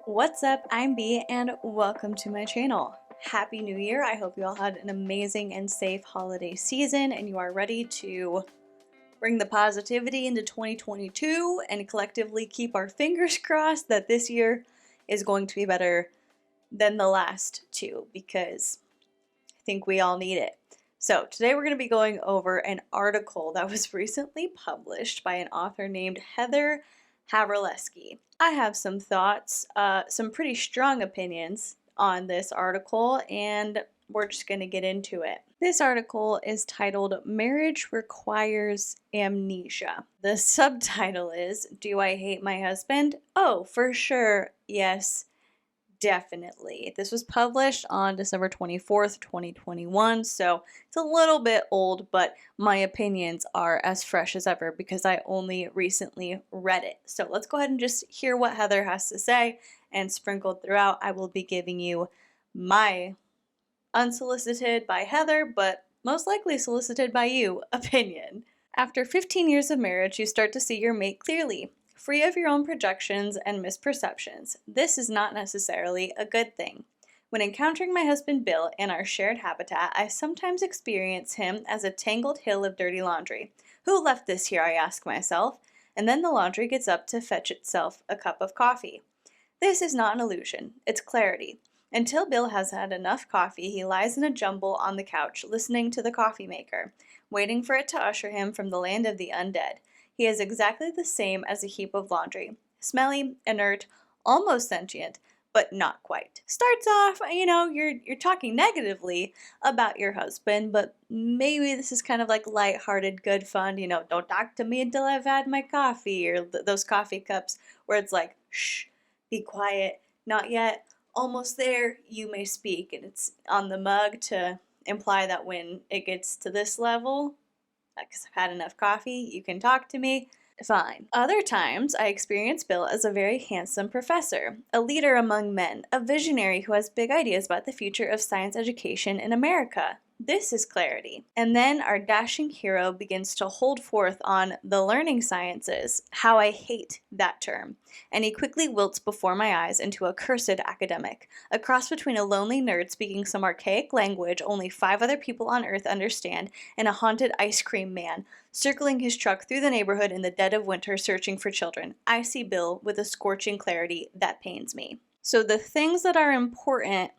What's up? I'm B and welcome to my channel. Happy New Year. I hope you all had an amazing and safe holiday season and you are ready to bring the positivity into 2022 and collectively keep our fingers crossed that this year is going to be better than the last two because I think we all need it. So today we're going to be going over an article that was recently published by an author named Heather Havrilesky. I have some thoughts, some pretty strong opinions on this article, and we're just going to get into it. This article is titled Marriage Requires Amnesia. The subtitle is, Do I Hate My Husband? Oh, for sure, yes. Definitely. This was published on December 24th, 2021, so it's a little bit old, but my opinions are as fresh as ever because I only recently read it. So let's go ahead and just hear what Heather has to say, and sprinkled throughout, I will be giving you my unsolicited by Heather, but most likely solicited by you, opinion. After 15 years of marriage, you start to see your mate clearly. Free of your own projections and misperceptions. This is not necessarily a good thing. When encountering my husband Bill in our shared habitat, I sometimes experience him as a tangled hill of dirty laundry. Who left this here, I ask myself, and then the laundry gets up to fetch itself a cup of coffee. This is not an illusion, it's clarity. Until Bill has had enough coffee, he lies in a jumble on the couch, listening to the coffee maker, waiting for it to usher him from the land of the undead. He is exactly the same as a heap of laundry. Smelly, inert, almost sentient, but not quite. Starts off, you're talking negatively about your husband, but maybe this is kind of like lighthearted, good fun, don't talk to me until I've had my coffee, or those coffee cups where it's like, shh, be quiet, not yet, almost there, you may speak. And it's on the mug to imply that when it gets to this level, because I've had enough coffee, you can talk to me, fine. Other times, I experience Bill as a very handsome professor, a leader among men, a visionary who has big ideas about the future of science education in America. This is clarity. And then our dashing hero begins to hold forth on the learning sciences, how I hate that term, and he quickly wilts before my eyes into a cursed academic, a cross between a lonely nerd speaking some archaic language only 5 other people on Earth understand, and a haunted ice cream man, circling his truck through the neighborhood in the dead of winter searching for children. I see Bill with a scorching clarity that pains me. So the things that are important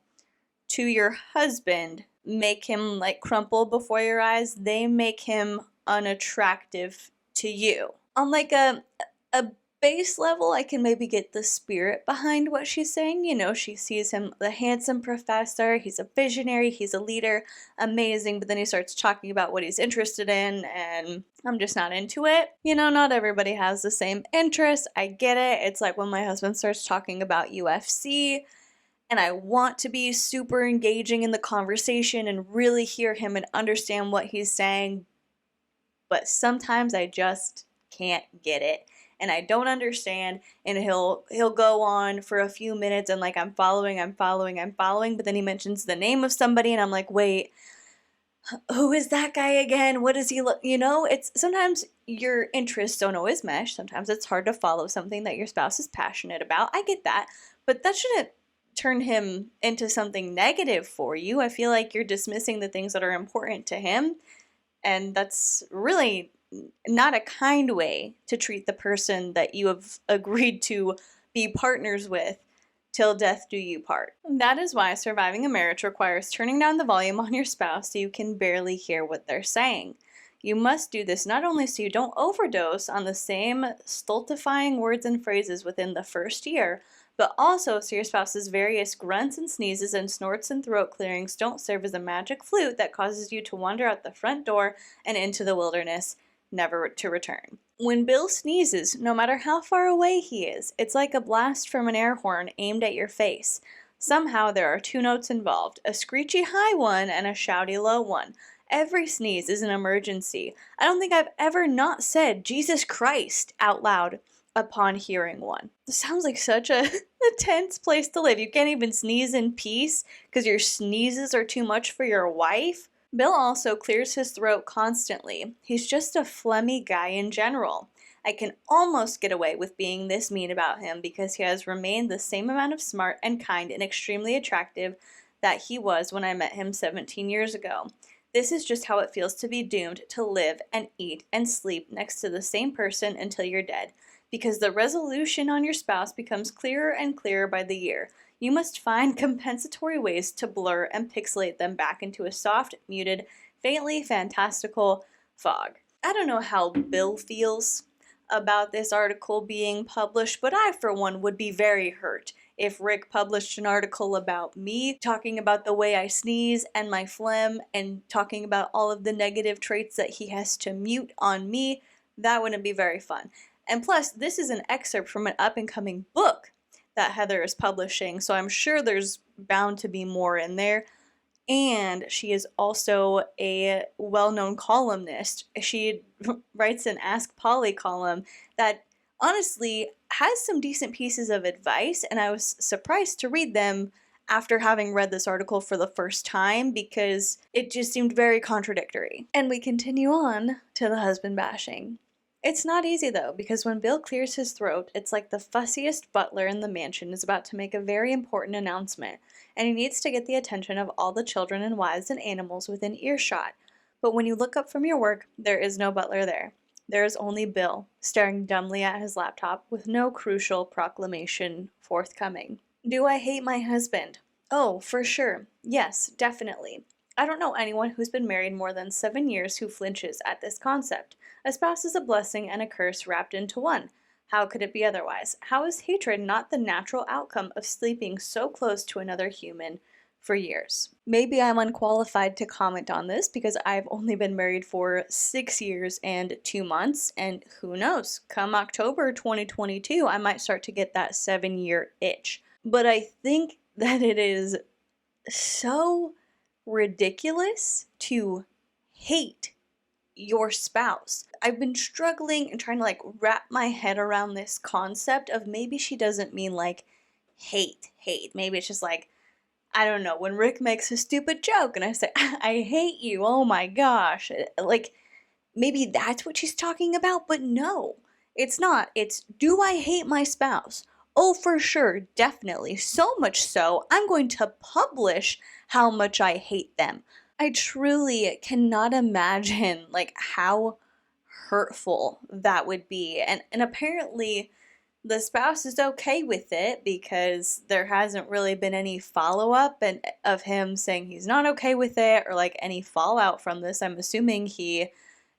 to your husband make him like crumple before your eyes. They make him unattractive to you. On like a base level, I can maybe get the spirit behind what she's saying. She sees him the handsome professor, he's a visionary, he's a leader, amazing, but then he starts talking about what he's interested in, and I'm just not into it. Not everybody has the same interest. I get it. It's like when my husband starts talking about UFC, and I want to be super engaging in the conversation and really hear him and understand what he's saying, but sometimes I just can't get it, and I don't understand, and he'll go on for a few minutes and like I'm following, but then he mentions the name of somebody and I'm like, wait, who is that guy again? What does he look, it's sometimes your interests don't always mesh. Sometimes it's hard to follow something that your spouse is passionate about. I get that, but that shouldn't turn him into something negative for you. I feel like you're dismissing the things that are important to him, and that's really not a kind way to treat the person that you have agreed to be partners with till death do you part. That is why surviving a marriage requires turning down the volume on your spouse so you can barely hear what they're saying. You must do this not only so you don't overdose on the same stultifying words and phrases within the first year, but also so your spouse's various grunts and sneezes and snorts and throat clearings don't serve as a magic flute that causes you to wander out the front door and into the wilderness, never to return. When Bill sneezes, no matter how far away he is, it's like a blast from an air horn aimed at your face. Somehow there are 2 notes involved, a screechy high one and a shouty low one. Every sneeze is an emergency. I don't think I've ever not said Jesus Christ out loud upon hearing one. This sounds like such a tense place to live. You can't even sneeze in peace because your sneezes are too much for your wife. Bill also clears his throat constantly. He's just a phlegmy guy in general. I can almost get away with being this mean about him because he has remained the same amount of smart and kind and extremely attractive that he was when I met him 17 years ago. This is just how it feels to be doomed to live and eat and sleep next to the same person until you're dead, because the resolution on your spouse becomes clearer and clearer by the year. You must find compensatory ways to blur and pixelate them back into a soft, muted, faintly fantastical fog. I don't know how Bill feels about this article being published, but I, for one, would be very hurt if Rick published an article about me, talking about the way I sneeze and my phlegm, and talking about all of the negative traits that he has to mute on me. That wouldn't be very fun. And plus, this is an excerpt from an up-and-coming book that Heather is publishing, so I'm sure there's bound to be more in there. And she is also a well-known columnist. She writes an Ask Polly column that honestly has some decent pieces of advice, and I was surprised to read them after having read this article for the first time because it just seemed very contradictory. And we continue on to the husband bashing. It's not easy though, because when Bill clears his throat, it's like the fussiest butler in the mansion is about to make a very important announcement, and he needs to get the attention of all the children and wives and animals within earshot. But when you look up from your work, there is no butler there. There is only Bill, staring dumbly at his laptop with no crucial proclamation forthcoming. Do I hate my husband? Oh, for sure. Yes, definitely. I don't know anyone who's been married more than 7 years who flinches at this concept. A spouse is a blessing and a curse wrapped into one. How could it be otherwise? How is hatred not the natural outcome of sleeping so close to another human for years? Maybe I'm unqualified to comment on this because I've only been married for 6 years and 2 months, and who knows, come October 2022, I might start to get that 7-year itch. But I think that it is so ridiculous to hate your spouse. I've been struggling and trying to wrap my head around this concept of maybe she doesn't mean hate. Maybe it's just I don't know, when Rick makes a stupid joke and I say, I hate you, oh my gosh. Maybe that's what she's talking about, but no, it's not. It's, do I hate my spouse? Oh, for sure, definitely. So much so, I'm going to publish how much I hate them. I truly cannot imagine how hurtful that would be. And apparently the spouse is okay with it because there hasn't really been any follow-up and of him saying he's not okay with it or any fallout from this. I'm assuming he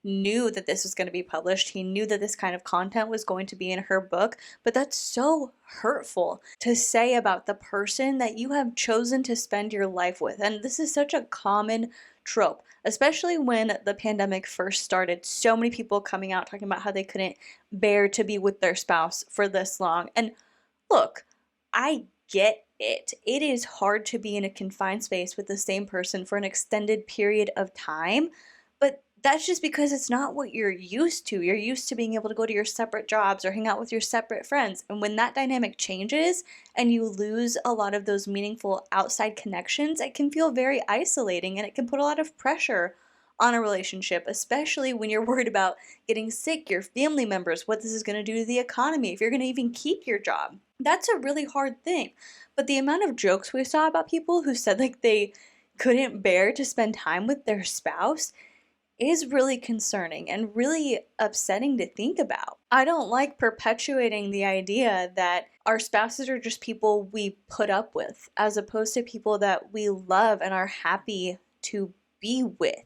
knew that this was going to be published. He knew that this kind of content was going to be in her book, but that's so hurtful to say about the person that you have chosen to spend your life with. And this is such a common trope, especially when the pandemic first started. So many people coming out talking about how they couldn't bear to be with their spouse for this long. And look, I get it. It is hard to be in a confined space with the same person for an extended period of time, but that's just because it's not what you're used to. You're used to being able to go to your separate jobs or hang out with your separate friends. And when that dynamic changes and you lose a lot of those meaningful outside connections, it can feel very isolating and it can put a lot of pressure on a relationship, especially when you're worried about getting sick, your family members, what this is going to do to the economy, if you're going to even keep your job. That's a really hard thing. But the amount of jokes we saw about people who said they couldn't bear to spend time with their spouse is really concerning and really upsetting to think about. I don't like perpetuating the idea that our spouses are just people we put up with, as opposed to people that we love and are happy to be with,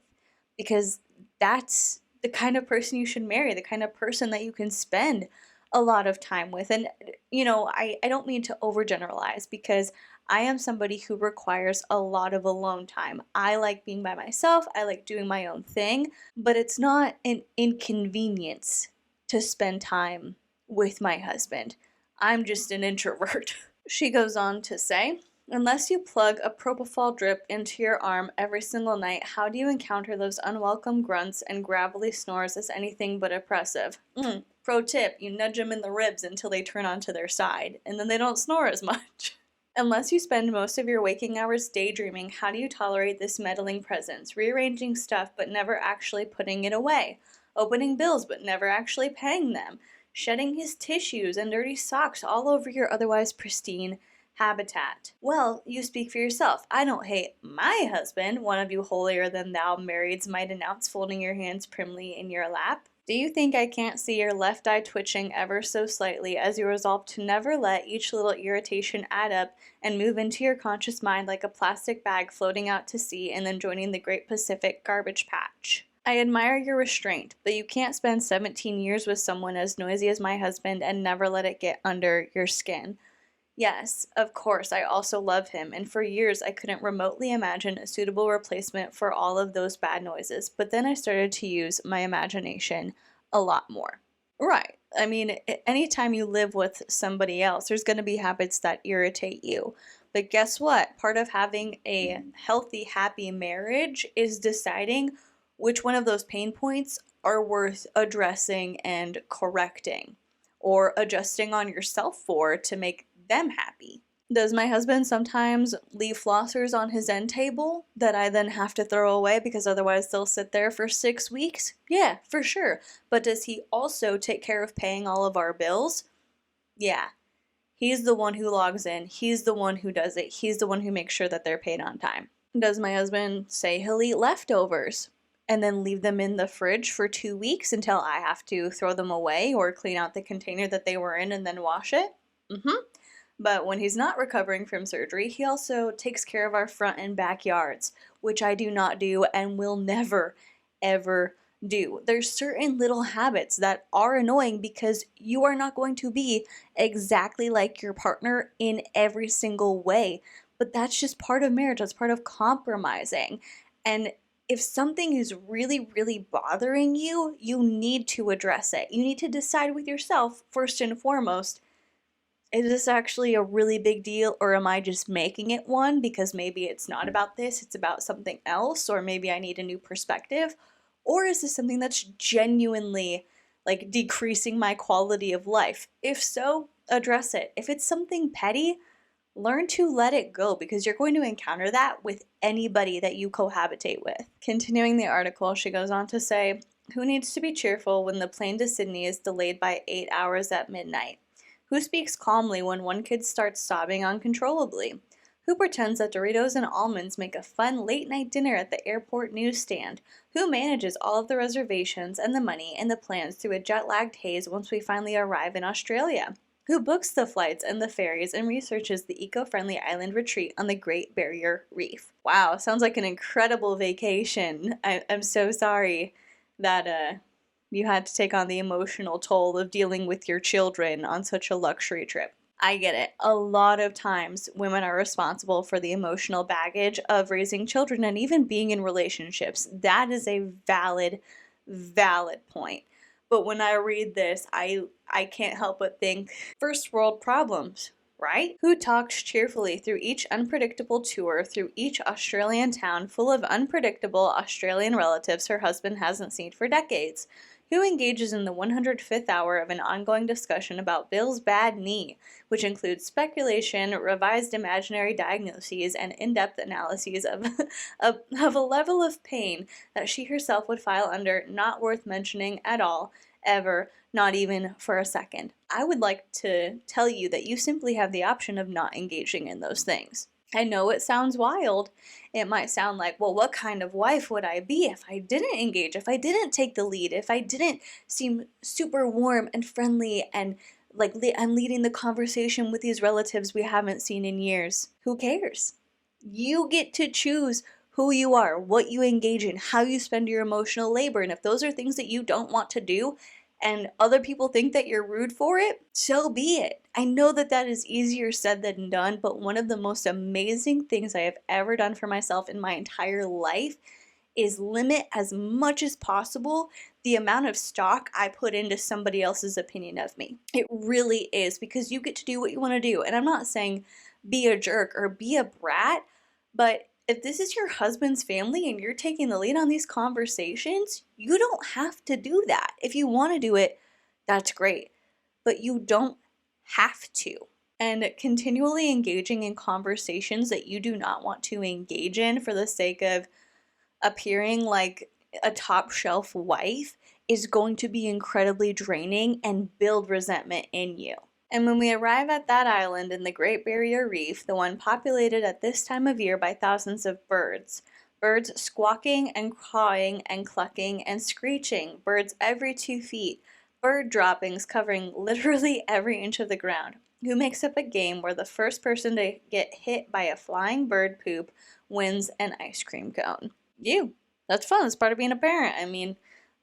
because that's the kind of person you should marry, the kind of person that you can spend a lot of time with. And, I don't mean to overgeneralize, because I am somebody who requires a lot of alone time. I like being by myself. I like doing my own thing, but it's not an inconvenience to spend time with my husband. I'm just an introvert. She goes on to say, unless you plug a propofol drip into your arm every single night, how do you encounter those unwelcome grunts and gravelly snores as anything but oppressive? Pro tip, you nudge them in the ribs until they turn onto their side, and then they don't snore as much. Unless you spend most of your waking hours daydreaming, how do you tolerate this meddling presence, rearranging stuff but never actually putting it away? opening bills but never actually paying them, shedding his tissues and dirty socks all over your otherwise pristine habitat. Well, you speak for yourself. I don't hate my husband, one of you holier than thou marrieds might announce, folding your hands primly in your lap. Do you think I can't see your left eye twitching ever so slightly as you resolve to never let each little irritation add up and move into your conscious mind like a plastic bag floating out to sea and then joining the Great Pacific Garbage Patch? I admire your restraint, but you can't spend 17 years with someone as noisy as my husband and never let it get under your skin. Yes, of course, I also love him, and for years I couldn't remotely imagine a suitable replacement for all of those bad noises, but then I started to use my imagination a lot more. Right. I mean, anytime you live with somebody else, there's going to be habits that irritate you. But guess what? Part of having a healthy, happy marriage is deciding which one of those pain points are worth addressing and correcting or adjusting on yourself for to make them happy. Does my husband sometimes leave flossers on his end table that I then have to throw away because otherwise they'll sit there for 6 weeks? Yeah, for sure. But does he also take care of paying all of our bills? Yeah. He's the one who logs in. He's the one who does it. He's the one who makes sure that they're paid on time. Does my husband say he'll eat leftovers and then leave them in the fridge for 2 weeks until I have to throw them away or clean out the container that they were in and then wash it? But when he's not recovering from surgery, he also takes care of our front and backyards, which I do not do and will never, ever do. There's certain little habits that are annoying because you are not going to be exactly like your partner in every single way. But that's just part of marriage. That's part of compromising. And if something is really, really bothering you, you need to address it. You need to decide with yourself, first and foremost, is this actually a really big deal, or am I just making it one because maybe it's not about this, it's about something else, or maybe I need a new perspective? Or is this something that's genuinely like decreasing my quality of life? If so, address it. If it's something petty, learn to let it go because you're going to encounter that with anybody that you cohabitate with. Continuing the article, she goes on to say, who needs to be cheerful when the plane to Sydney is delayed by 8 hours at midnight? Who speaks calmly when one kid starts sobbing uncontrollably? Who pretends that Doritos and almonds make a fun late-night dinner at the airport newsstand? Who manages all of the reservations and the money and the plans through a jet-lagged haze once we finally arrive in Australia? Who books the flights and the ferries and researches the eco-friendly island retreat on the Great Barrier Reef? Wow, sounds like an incredible vacation. I'm so sorry that you had to take on the emotional toll of dealing with your children on such a luxury trip. I get it. A lot of times women are responsible for the emotional baggage of raising children and even being in relationships. That is a valid point. But when I read this, I can't help but think first world problems, right? Who talks cheerfully through each unpredictable tour through each Australian town full of unpredictable Australian relatives her husband hasn't seen for decades? Who engages in the 105th hour of an ongoing discussion about Bill's bad knee, which includes speculation, revised imaginary diagnoses, and in-depth analyses of a level of pain that she herself would file under not worth mentioning at all, ever, not even for a second? I would like to tell you that you simply have the option of not engaging in those things. I know it sounds wild. It might sound like, well, what kind of wife would I be if I didn't engage, if I didn't take the lead, if I didn't seem super warm and friendly and like I'm leading the conversation with these relatives we haven't seen in years? Who cares? You get to choose who you are, what you engage in, how you spend your emotional labor. And if those are things that you don't want to do, and other people think that you're rude for it, so be it. I know that that is easier said than done, but one of the most amazing things I have ever done for myself in my entire life is limit as much as possible the amount of stock I put into somebody else's opinion of me. It really is, because you get to do what you want to do. And I'm not saying be a jerk or be a brat, but if this is your husband's family and you're taking the lead on these conversations, you don't have to do that. If you want to do it, that's great, but you don't have to. And continually engaging in conversations that you do not want to engage in for the sake of appearing like a top shelf wife is going to be incredibly draining and build resentment in you. And when we arrive at that island in the Great Barrier Reef, the one populated at this time of year by thousands of birds, birds squawking and cawing and clucking and screeching, birds every 2 feet, bird droppings covering literally every inch of the ground. Who makes up a game where the first person to get hit by a flying bird poop wins an ice cream cone? You. That's fun. That's part of being a parent. I mean,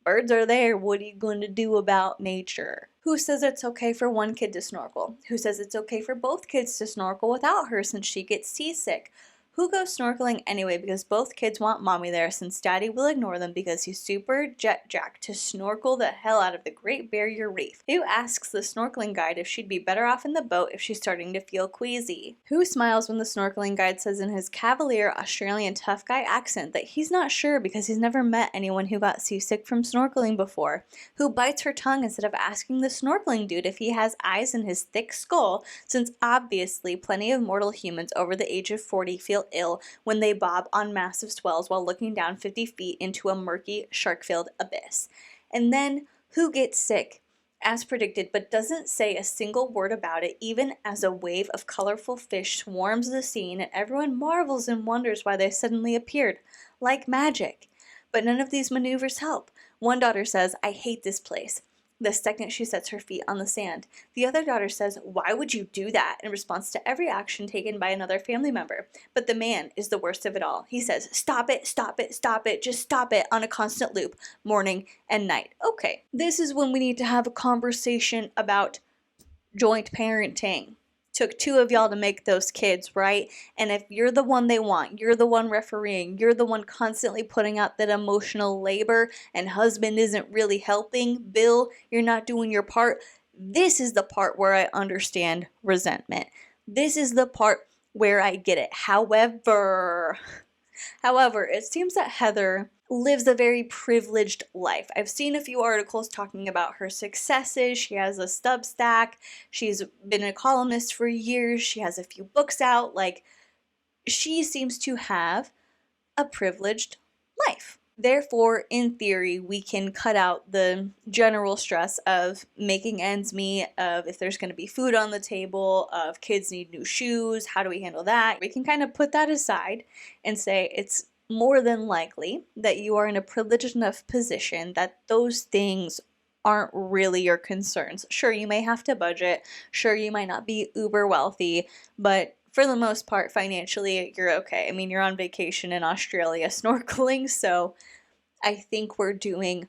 birds are there. What are you going to do about nature? Who says it's okay for one kid to snorkel? Who says it's okay for both kids to snorkel without her since she gets seasick? Who goes snorkeling anyway because both kids want mommy there since daddy will ignore them because he's super jet jacked to snorkel the hell out of the Great Barrier Reef? Who asks the snorkeling guide if she'd be better off in the boat if she's starting to feel queasy? Who smiles when the snorkeling guide says in his cavalier Australian tough guy accent that he's not sure because he's never met anyone who got seasick from snorkeling before? Who bites her tongue instead of asking the snorkeling dude if he has eyes in his thick skull since obviously plenty of mortal humans over the age of 40 feel ill when they bob on massive swells while looking down 50 feet into a murky, shark-filled abyss? And then, who gets sick, as predicted, but doesn't say a single word about it, even as a wave of colorful fish swarms the scene and everyone marvels and wonders why they suddenly appeared, like magic. But none of these maneuvers help. One daughter says, "I hate this place," the second she sets her feet on the sand. The other daughter says, "Why would you do that?" in response to every action taken by another family member. But the man is the worst of it all. He says, "Stop it, stop it, stop it, just stop it," on a constant loop, morning and night. Okay, this is when we need to have a conversation about joint parenting. Took 2 of y'all to make those kids, right? And if you're the one they want, you're the one refereeing, you're the one constantly putting out that emotional labor, and husband isn't really helping, Bill, you're not doing your part, this is the part where I understand resentment. This is the part where I get it. However, it seems that Heather lives a very privileged life. I've seen a few articles talking about her successes. She has a Substack. She's been a columnist for years. She has a few books out. Like, she seems to have a privileged life. Therefore, in theory, we can cut out the general stress of making ends meet, of if there's going to be food on the table, of kids need new shoes, how do we handle that? We can kind of put that aside and say it's more than likely that you are in a privileged enough position that those things aren't really your concerns. Sure, you may have to budget. Sure, you might not be uber wealthy, but for the most part, financially, you're okay. I mean, you're on vacation in Australia snorkeling, so I think we're doing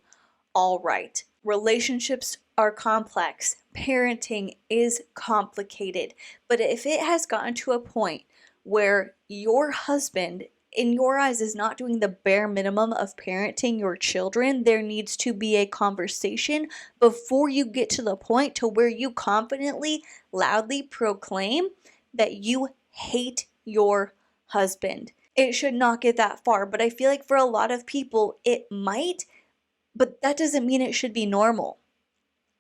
all right. Relationships are complex. Parenting is complicated. But if it has gotten to a point where your husband, in your eyes, is not doing the bare minimum of parenting your children, there needs to be a conversation before you get to the point to where you confidently, loudly proclaim that you hate your husband. It should not get that far, but I feel like for a lot of people it might, but that doesn't mean it should be normal.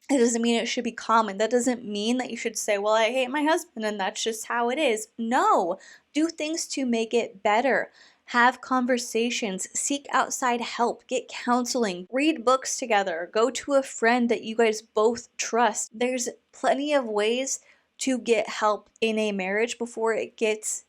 It doesn't mean it should be common. That doesn't mean that you should say, "Well, I hate my husband and that's just how it is." No, do things to make it better. Have conversations, seek outside help, get counseling, read books together, go to a friend that you guys both trust. There's plenty of ways to get help in a marriage before it gets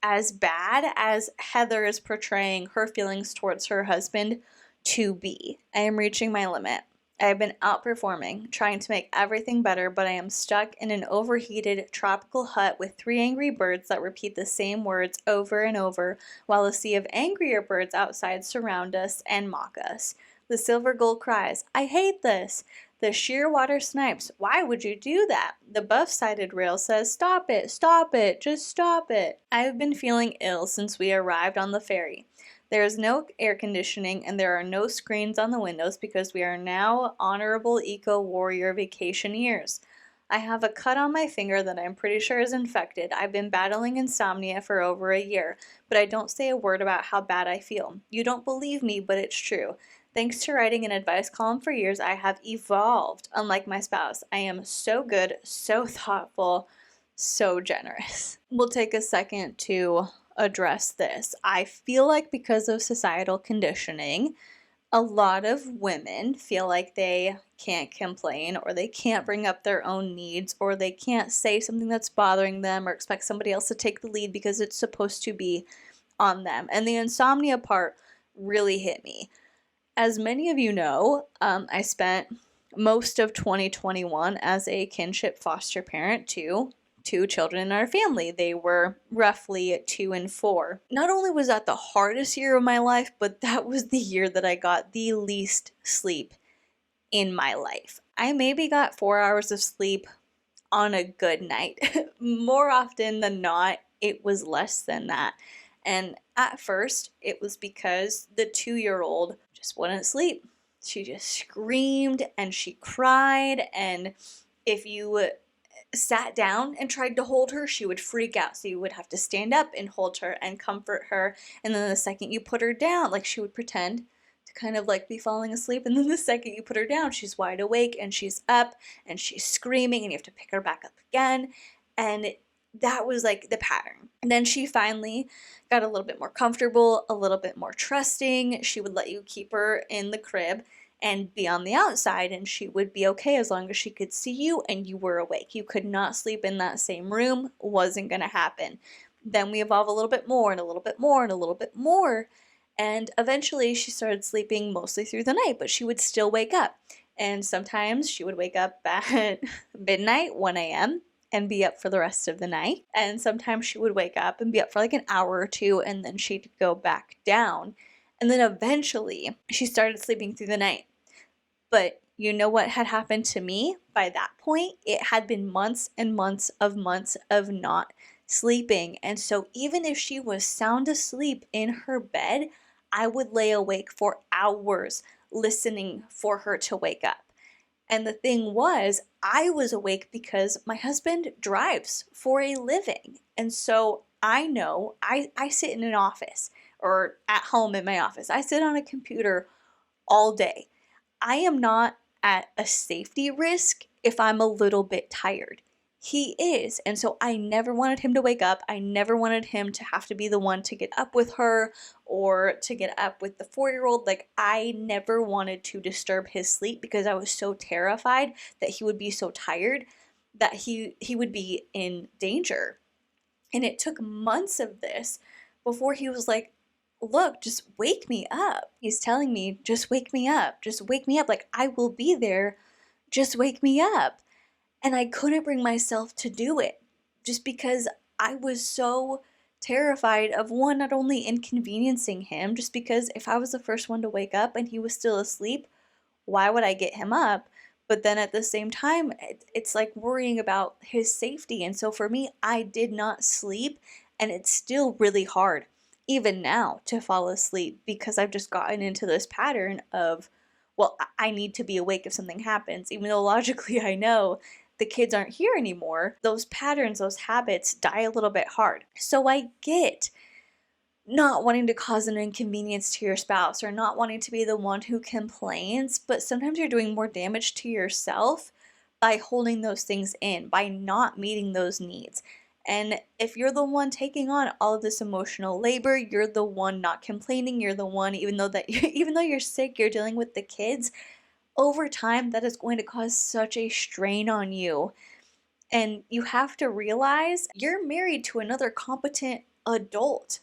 as bad as Heather is portraying her feelings towards her husband to be. I am reaching my limit. I have been outperforming, trying to make everything better, but I am stuck in an overheated tropical hut with 3 angry birds that repeat the same words over and over, while a sea of angrier birds outside surround us and mock us. The silver gull cries, "I hate this." The shearwater snipes, "Why would you do that?" The buff-sided rail says, "Stop it, just stop it." I have been feeling ill since we arrived on the ferry. There is no air conditioning and there are no screens on the windows because we are now honorable eco-warrior vacationers. I have a cut on my finger that I'm pretty sure is infected. I've been battling insomnia for over a year, but I don't say a word about how bad I feel. You don't believe me, but it's true. Thanks to writing an advice column for years, I have evolved. Unlike my spouse, I am so good, so thoughtful, so generous. We'll take a second to address this. I feel like because of societal conditioning, A lot of women feel like they can't complain, or they can't bring up their own needs, or they can't say something that's bothering them or expect somebody else to take the lead because it's supposed to be on them. And the insomnia part really hit me. As many of you know, I spent most of 2021 as a kinship foster parent to two children in our family. They were roughly 2 and 4. Not only was that the hardest year of my life, but that was the year that I got the least sleep in my life. I maybe got 4 hours of sleep on a good night. More often than not, it was less than that. And at first, it was because the 2-year-old just wouldn't sleep. She just screamed and she cried, and if you sat down and tried to hold her, she would freak out. So you would have to stand up and hold her and comfort her. And then the second you put her down, like, she would pretend to kind of like be falling asleep. And then the second you put her down, she's wide awake and she's up and she's screaming, and you have to pick her back up again. And that was like the pattern. And then she finally got a little bit more comfortable, a little bit more trusting. She would let you keep her in the crib and be on the outside, and she would be okay as long as she could see you and you were awake. You could not sleep in that same room. Wasn't going to happen. Then we evolved a little bit more and a little bit more and a little bit more, and eventually she started sleeping mostly through the night, but she would still wake up. And sometimes she would wake up at midnight, 1 a.m., and be up for the rest of the night. And sometimes she would wake up and be up for like an hour or two, and then she'd go back down. And then eventually she started sleeping through the night. But you know what had happened to me by that point? It had been months and months of not sleeping. And so even if she was sound asleep in her bed, I would lay awake for hours listening for her to wake up. And the thing was, I was awake because my husband drives for a living. And so I know I sit in an office, or at home in my office. I sit on a computer all day. I am not at a safety risk if I'm a little bit tired. He is. And so I never wanted him to wake up. I never wanted him to have to be the one to get up with her or to get up with the 4-year-old. Like, I never wanted to disturb his sleep because I was so terrified that he would be so tired that he would be in danger. And it took months of this before he was like, look, just wake me up. He's telling me, just wake me up. Just wake me up. Like, I will be there. Just wake me up. And I couldn't bring myself to do it just because I was so terrified of, one, not only inconveniencing him, just because if I was the first one to wake up and he was still asleep, why would I get him up? But then at the same time, it's like worrying about his safety. And so for me, I did not sleep, and it's still really hard even now to fall asleep because I've just gotten into this pattern of, well, I need to be awake if something happens, even though logically I know the kids aren't here anymore. Those patterns, those habits die a little bit hard. So I get not wanting to cause an inconvenience to your spouse or not wanting to be the one who complains, but sometimes you're doing more damage to yourself by holding those things in, by not meeting those needs. And if you're the one taking on all of this emotional labor, you're the one not complaining, you're the one, even though you're sick, you're dealing with the kids, over time that is going to cause such a strain on you. And you have to realize you're married to another competent adult.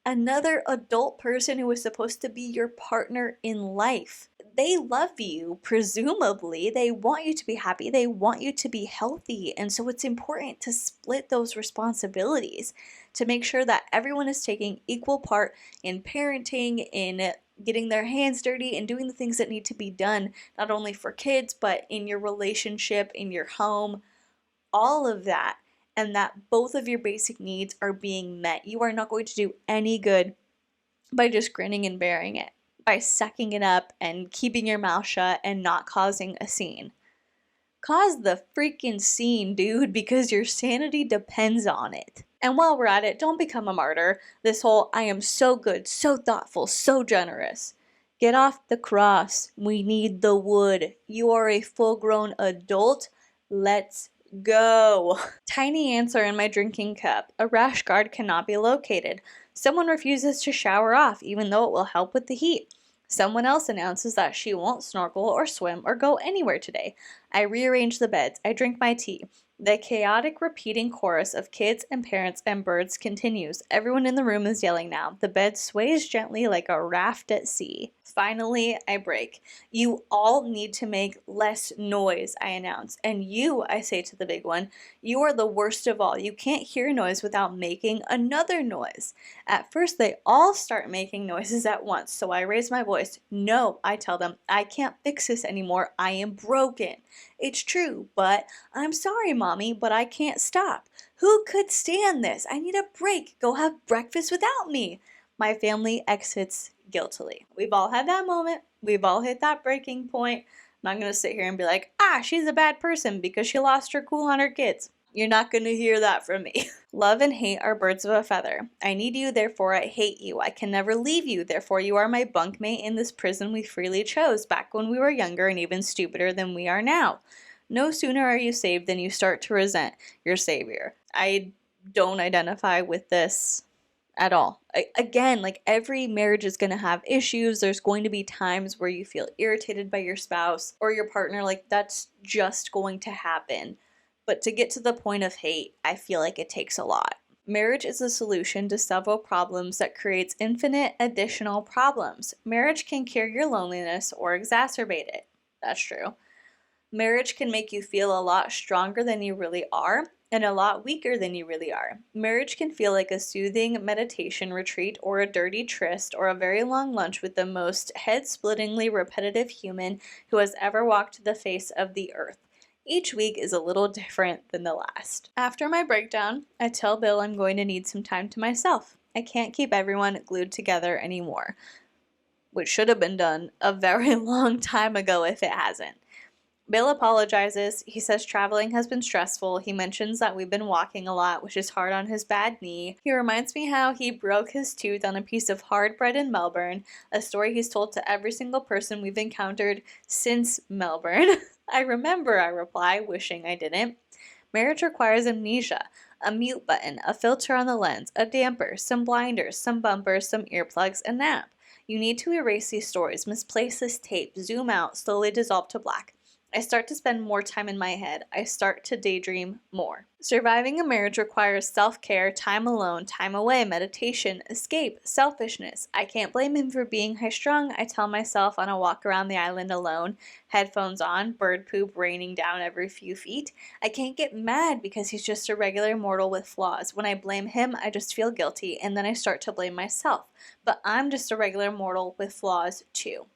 Another adult person who is supposed to be your partner in life. They love you, presumably. They want you to be happy. They want you to be healthy. And so it's important to split those responsibilities to make sure that everyone is taking equal part in parenting, in getting their hands dirty, and doing the things that need to be done, not only for kids, but in your relationship, in your home, all of that. And that both of your basic needs are being met. You are not going to do any good by just grinning and bearing it, by sucking it up and keeping your mouth shut and not causing a scene. Cause the freaking scene, dude, because your sanity depends on it. And while we're at it, don't become a martyr. This whole, I am so good, so thoughtful, so generous. Get off the cross. We need the wood. You are a full-grown adult. Let's go. Tiny ants are in my drinking cup. A rash guard cannot be located. Someone refuses to shower off even though it will help with the heat. Someone else announces that she won't snorkel or swim or go anywhere today. I rearrange the beds. I drink my tea. The chaotic repeating chorus of kids and parents and birds continues. Everyone in the room is yelling now. The bed sways gently like a raft at sea. Finally, I break. You all need to make less noise, I announce. And you, I say to the big one, you are the worst of all. You can't hear noise without making another noise. At first, they all start making noises at once, so I raise my voice. No, I tell them, I can't fix this anymore. I am broken. It's true, but I'm sorry, Mommy, but I can't stop. Who could stand this? I need a break. Go have breakfast without me. My family exits guiltily. We've all had that moment. We've all hit that breaking point. I'm not going to sit here and be like, she's a bad person because she lost her cool on her kids. You're not going to hear that from me. Love and hate are birds of a feather. I need you, therefore I hate you. I can never leave you, therefore you are my bunkmate in this prison we freely chose back when we were younger and even stupider than we are now. No sooner are you saved than you start to resent your savior. I don't identify with this at all. Again, like every marriage is going to have issues. There's going to be times where you feel irritated by your spouse or your partner. Like that's just going to happen. But to get to the point of hate, I feel like it takes a lot. Marriage is a solution to several problems that creates infinite additional problems. Marriage can cure your loneliness or exacerbate it. That's true. Marriage can make you feel a lot stronger than you really are and a lot weaker than you really are. Marriage can feel like a soothing meditation retreat or a dirty tryst or a very long lunch with the most head-splittingly repetitive human who has ever walked the face of the earth. Each week is a little different than the last. After my breakdown, I tell Bill I'm going to need some time to myself. I can't keep everyone glued together anymore, which should have been done a very long time ago if it hasn't. Bill apologizes. He says traveling has been stressful. He mentions that we've been walking a lot, which is hard on his bad knee. He reminds me how he broke his tooth on a piece of hard bread in Melbourne, a story he's told to every single person we've encountered since Melbourne. I remember, I reply, wishing I didn't. Marriage requires amnesia, a mute button, a filter on the lens, a damper, some blinders, some bumpers, some earplugs, a nap. You need to erase these stories, misplace this tape, zoom out, slowly dissolve to black. I start to spend more time in my head. I start to daydream more. Surviving a marriage requires self-care, time alone, time away, meditation, escape, selfishness. I can't blame him for being high-strung. I tell myself on a walk around the island alone, headphones on, bird poop raining down every few feet. I can't get mad because he's just a regular mortal with flaws. When I blame him, I just feel guilty, and then I start to blame myself. But I'm just a regular mortal with flaws too.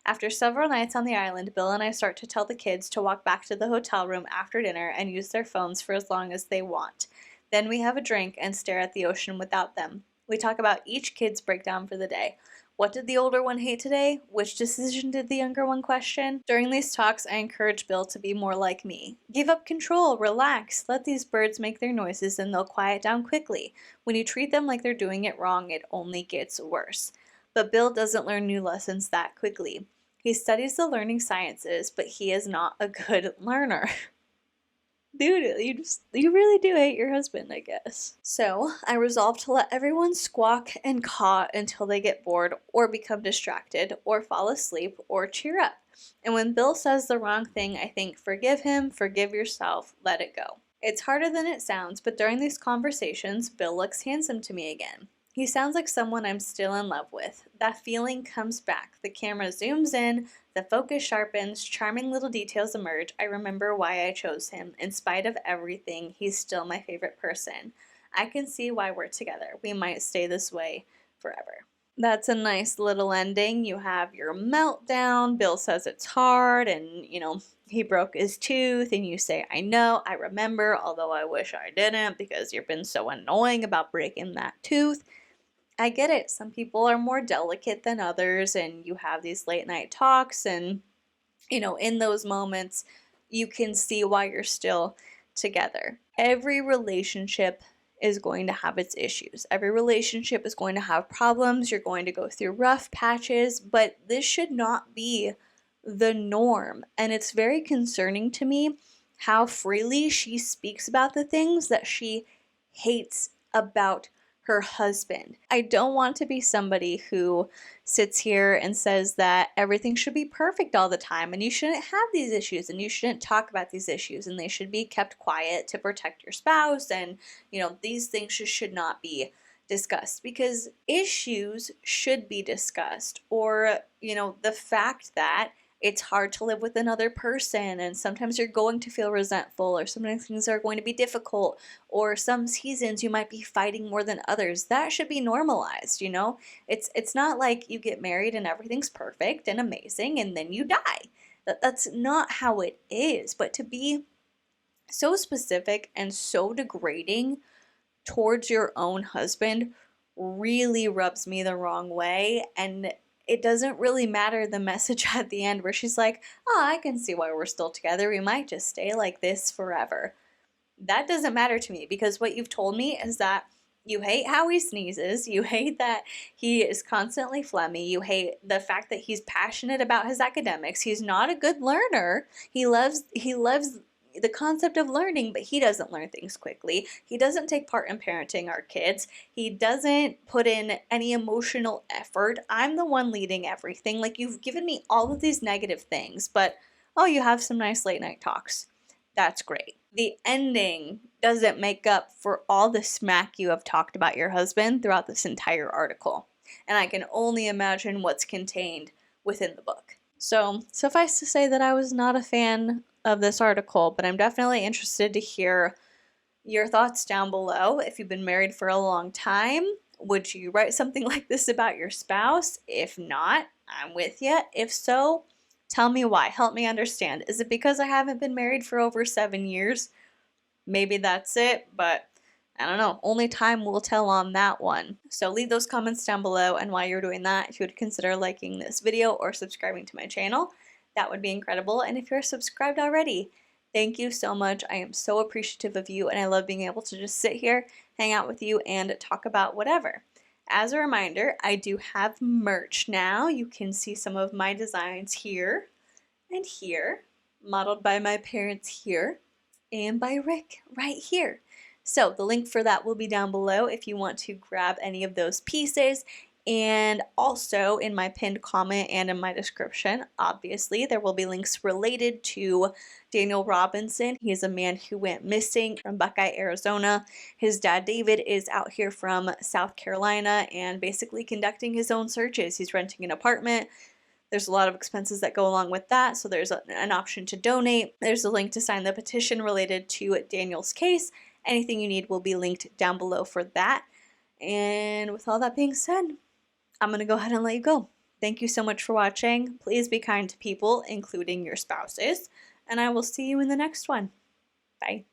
After several nights on the island, Bill and I start to tell the kids to walk back to the hotel room after dinner and use their phones for as long as they want. Then we have a drink and stare at the ocean without them. We talk about each kid's breakdown for the day. What did the older one hate today? Which decision did the younger one question? During these talks, I encourage Bill to be more like me. Give up control, relax, let these birds make their noises and they'll quiet down quickly. When you treat them like they're doing it wrong, it only gets worse. But Bill doesn't learn new lessons that quickly. He studies the learning sciences, but he is not a good learner. Dude, you really do hate your husband, I guess. So, I resolve to let everyone squawk and caw until they get bored, or become distracted, or fall asleep, or cheer up. And when Bill says the wrong thing, I think, forgive him, forgive yourself, let it go. It's harder than it sounds, but during these conversations, Bill looks handsome to me again. He sounds like someone I'm still in love with. That feeling comes back. The camera zooms in, the focus sharpens, charming little details emerge. I remember why I chose him. In spite of everything, he's still my favorite person. I can see why we're together. We might stay this way forever. That's a nice little ending. You have your meltdown. Bill says it's hard and, he broke his tooth and you say, I know, I remember, although I wish I didn't because you've been so annoying about breaking that tooth. I get it. Some people are more delicate than others and you have these late night talks and, in those moments, you can see why you're still together. Every relationship is going to have its issues. Every relationship is going to have problems. You're going to go through rough patches, but this should not be the norm. And it's very concerning to me how freely she speaks about the things that she hates about her husband. I don't want to be somebody who sits here and says that everything should be perfect all the time and you shouldn't have these issues and you shouldn't talk about these issues and they should be kept quiet to protect your spouse, and these things should not be discussed, because issues should be discussed. Or the fact that it's hard to live with another person and sometimes you're going to feel resentful, or sometimes things are going to be difficult, or some seasons you might be fighting more than others. That should be normalized. It's not like you get married and everything's perfect and amazing and then you die. That's not how it is. But to be so specific and so degrading towards your own husband really rubs me the wrong way. And it doesn't really matter the message at the end where she's like, oh, I can see why we're still together. We might just stay like this forever. That doesn't matter to me, because what you've told me is that you hate how he sneezes. You hate that he is constantly phlegmy. You hate the fact that he's passionate about his academics. He's not a good learner. He loves the concept of learning, but he doesn't learn things quickly. He doesn't take part in parenting our kids. He doesn't put in any emotional effort. I'm the one leading everything. Like, you've given me all of these negative things, but oh, you have some nice late night talks. That's great. The ending doesn't make up for all the smack you have talked about your husband throughout this entire article. And I can only imagine what's contained within the book. So, suffice to say that I was not a fan of this article, but I'm definitely interested to hear your thoughts down below. If you've been married for a long time, would you write something like this about your spouse? If not, I'm with you. If so, tell me why. Help me understand. Is it because I haven't been married for over 7 years? Maybe that's it, but I don't know. Only time will tell on that one. So leave those comments down below, and while you're doing that, if you would consider liking this video or subscribing to my channel, that would be incredible. And if you're subscribed already, thank you so much. I am so appreciative of you, and I love being able to just sit here, hang out with you, and talk about whatever. As a reminder, I do have merch now. You can see some of my designs here and here, modeled by my parents here, and by Rick right here. So the link for that will be down below if you want to grab any of those pieces. And also in my pinned comment and in my description, obviously, there will be links related to Daniel Robinson. He is a man who went missing from Buckeye, Arizona. His dad, David, is out here from South Carolina and basically conducting his own searches. He's renting an apartment. There's a lot of expenses that go along with that, so there's an option to donate. There's a link to sign the petition related to Daniel's case. Anything you need will be linked down below for that. And with all that being said, I'm going to go ahead and let you go. Thank you so much for watching. Please be kind to people, including your spouses, and I will see you in the next one. Bye.